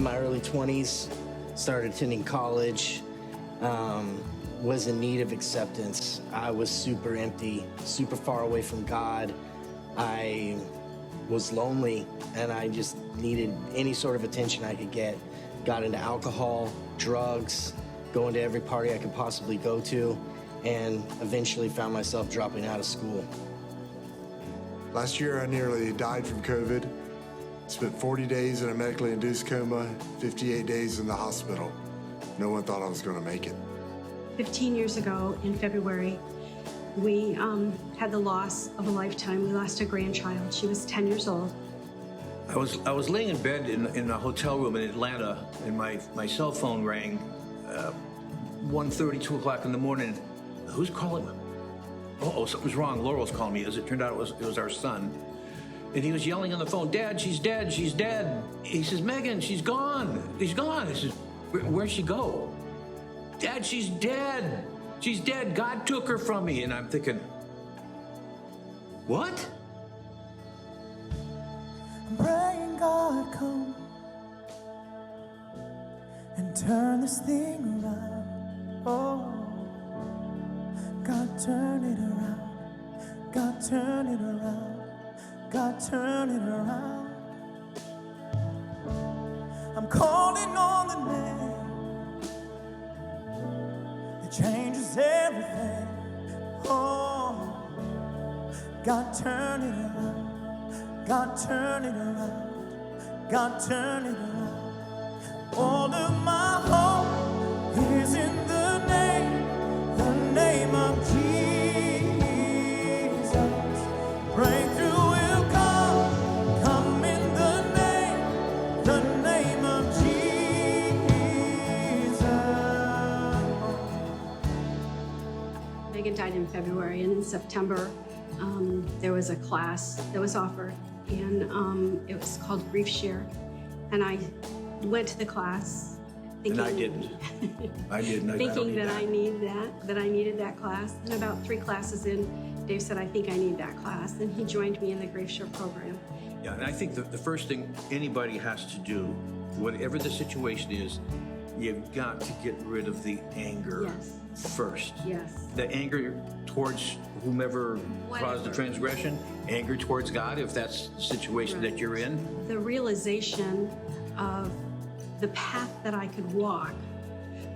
my early 20s, started attending college, was in need of acceptance. I was super empty, super far away from God. I was lonely, and I just needed any sort of attention I could get. Got into alcohol, drugs, going to every party I could possibly go to, and eventually found myself dropping out of school. Last year, I nearly died from COVID. Spent 40 days in a medically induced coma, 58 days in the hospital. No one thought I was going to make it. 15 years ago in February, we had the loss of a lifetime. We lost a grandchild. She was 10 years old. I was laying in bed in a hotel room in Atlanta, and my cell phone rang 1:30, 2 o'clock in the morning. Who's calling? Oh, something's wrong. Laurel's calling me. As it turned out, it was our son. And he was yelling on the phone, "Dad, she's dead, she's dead." He says, "Megan, she's gone. She's gone." I says, "Where'd she go?" "Dad, she's dead. She's dead. God took her from me." And I'm thinking, what? I'm praying God come and turn this thing around. Oh, God turn it around. God turn it around. God turn it around. I'm calling on the name that changes everything. Oh, God turn it around. God turn it around. God turn it around. All of my hope is in the name of Jesus. Breakthrough will come in the name of Jesus. Megan died in February, and in September, there was a class that was offered, and it was called Grief Share. And I went to the class thinking, And I didn't. I didn't. thinking that I needed that class. And about 3 classes in, Dave said, "I think I need that class." And he joined me in the Grief Share program. Yeah, and I think the first thing anybody has to do, whatever the situation is, you've got to get rid of the anger first. Yes. The anger towards whomever caused the transgression, anger towards God, if that's the situation that you're in. The realization of the path that I could walk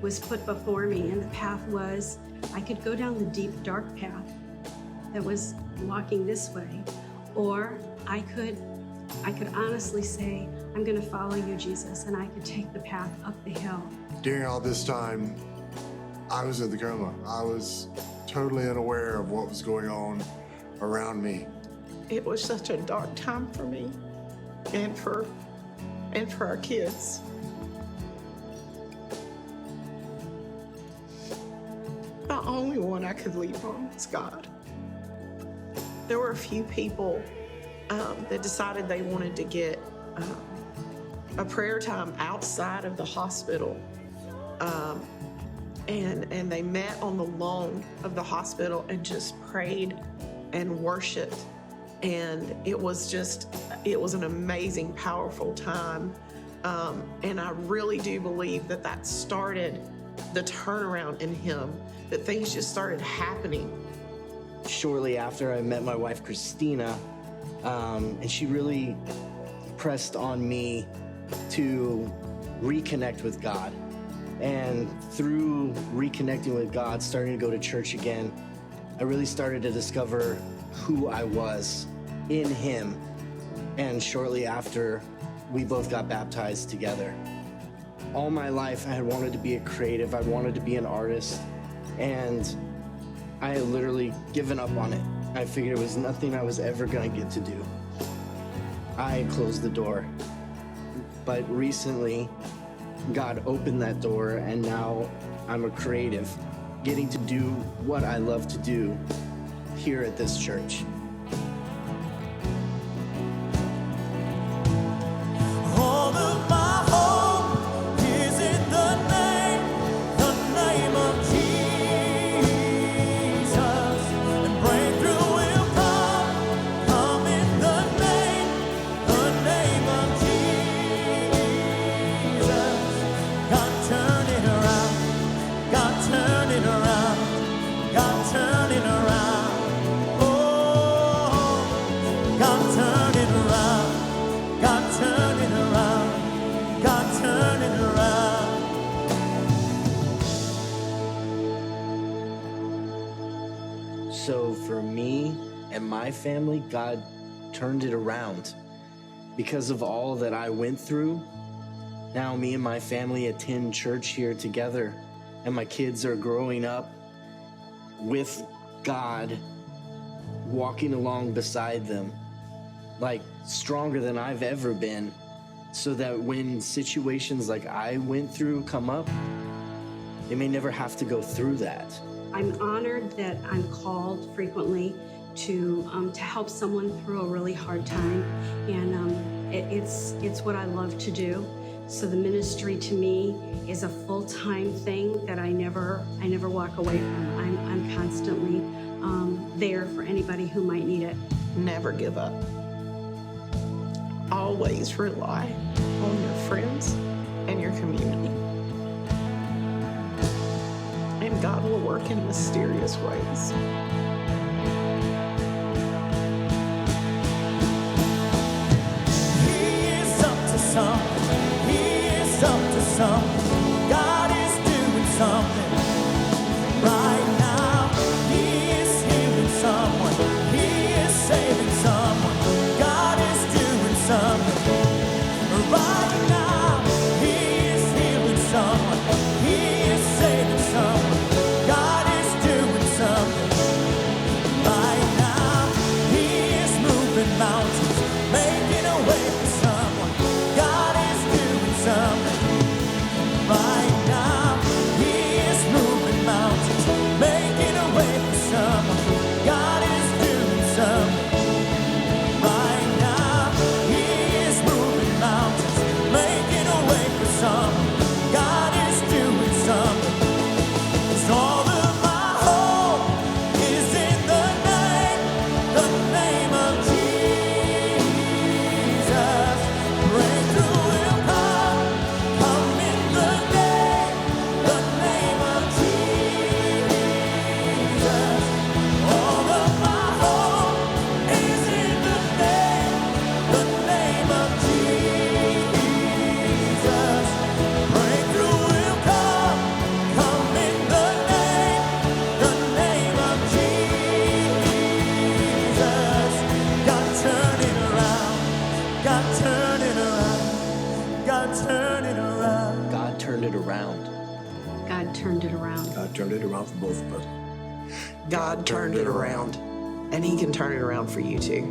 was put before me, and the path was I could go down the deep, dark path that was walking this way, or I could honestly say, "I'm going to follow you, Jesus," and I could take the path up the hill. During all this time, I was in the coma. I was totally unaware of what was going on around me. It was such a dark time for me and for our kids. The only one I could lean on was God. There were a few people that decided they wanted to get a prayer time outside of the hospital. And they met on the lawn of the hospital and just prayed and worshiped. And it was an amazing, powerful time. And I really do believe that started the turnaround in him, that things just started happening. Shortly after, I met my wife, Christina, and she really pressed on me to reconnect with God. And through reconnecting with God, starting to go to church again, I really started to discover who I was in Him. And shortly after, we both got baptized together. All my life, I had wanted to be a creative. I wanted to be an artist. And I had literally given up on it. I figured it was nothing I was ever gonna get to do. I closed the door. But recently, God opened that door, and now I'm a creative, getting to do what I love to do here at this church. All of my hope is in the name of Jesus. And breakthrough will come in the name of Jesus. so for me and my family, God turned it around. Because of all that I went through, now me and my family attend church here together, and my kids are growing up with God walking along beside them, like stronger than I've ever been, so that when situations like I went through come up, they may never have to go through that. I'm honored that I'm called frequently to help someone through a really hard time, and it's what I love to do. So the ministry to me is a full-time thing that I never walk away from. I'm constantly there for anybody who might need it. Never give up. Always rely on your friends and your community. And God will work in mysterious ways. He is up to something. He is up to something. God is doing something right now. He is healing someone. He is saving someone. God is doing something right now. He is healing someone. He is saving someone. God is doing something right now. He is moving mountains, making a way for someone. God is doing something right now. He is moving mountains, making a way for someone. God is doing something right now. He is moving mountains, making a way for someone. God is doing something. 'Cause all of my hope is in the name of Jesus. Breakthrough will come in the name of Jesus. All of my hope is in the name of Jesus. Breakthrough will come in the name of Jesus. God turn it around. God turn it around. God turn it around. God turned it around. God turned it around. God turned it around for both of us. God turned it around. And He can turn it around for you too.